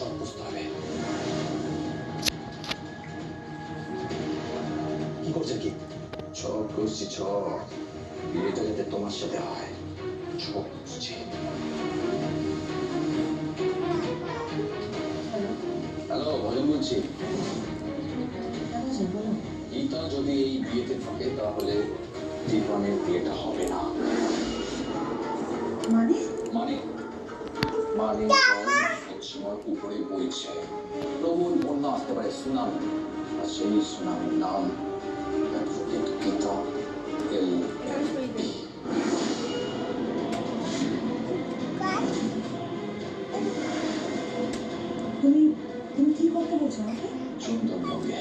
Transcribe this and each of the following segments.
সব বুঝতে হবে। কি করছেন কি? ছক করছি ছক, বিয়েটা যাতে তোমার সাথে হয় ছক করছি। হ্যালো, ভজন বলছি। গীতা যদি এই বিয়েতে থাকে তাহলে জীবনের বিয়েটা হবে না। মানে মানে মানে সময় উপরে বইছে, প্রবল বন্যা আসতে পারে, সুনামি। আর সেই সুনামির নাম অ্যাডভোকেট গীতা LLB। তুমি তুমি কি করতে বলছো আমাকে? চন্দননগরে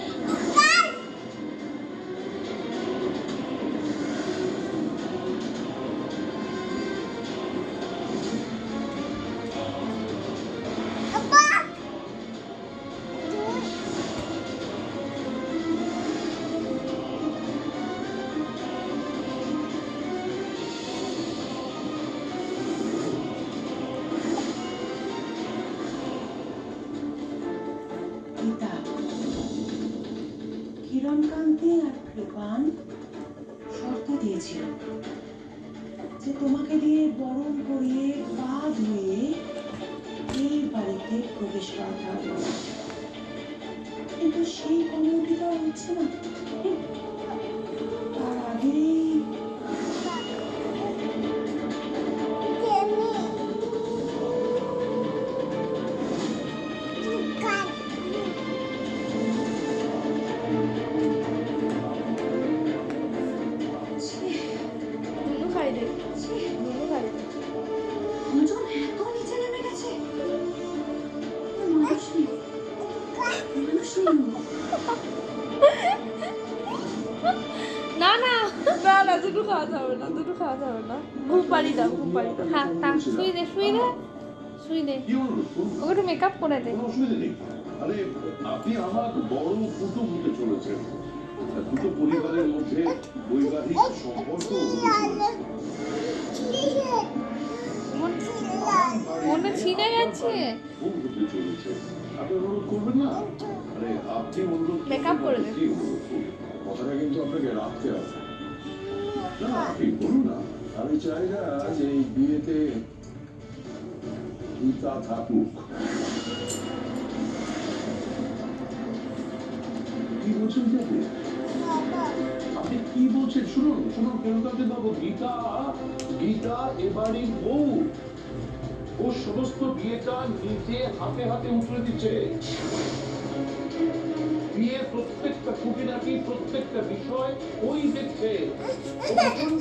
গীতা, কিরণকান্তি আর কৃপান শর্ত দিয়েছিল যে তোমাকে দিয়ে বরণ করিয়ে পা ধুয়ে এই বাড়িতে প্রবেশ করাতে হবে, কিন্তু সেই অনুমতি তো আর হচ্ছে না। তার আগেই অঞ্জন এত নিচে নেমে গেছে। মানুষ নেই, মানুষ নেই। না না না না, দুটো খাওয়া যাবে না, দুটো খাওয়া যাবে না। ঘুম পাড়ি দাও, ঘুম পাড়ি দাও। হ্যাঁ তা শুই দে, শুই দে, শুই দে। ওকে একটু মেকআপ করে দে। কোনো অসুবিধা নেই। আরে আপনি আমার বড় কুটুম হতে চলেছেন, দুটো পরিবারের মধ্যে বৈবাহিক সম্পর্ক হতে চলেছে। মনে ছিঁড়ে গেছে। খুব হতে চলেছে। আপনি অনুরোধ করবেন না? আরে আপনি অনুরোধ Makeup করে দে। কি অনুরোধ করবেন? কথাটা কিন্তু আপনাকে রাখতে হবে। না আপনি বলুন না। আমি চাই না যে এই বিয়েতে গীতা থাকুক। কি বলছেন কি আপনি? আপনি কি বলছেন? শুনুন শুনুন কেন্দ্রকান্তি বাবু, গীতা গীতা এবারই বউ। ও সমস্ত বিয়েটা নিজে হাতে হাতে উতরে দিচ্ছে। বিয়ের প্রত্যেকটা খুঁটিনাটি প্রত্যেকটা বিষয় ওই দেখছে। ও প্রচন্ড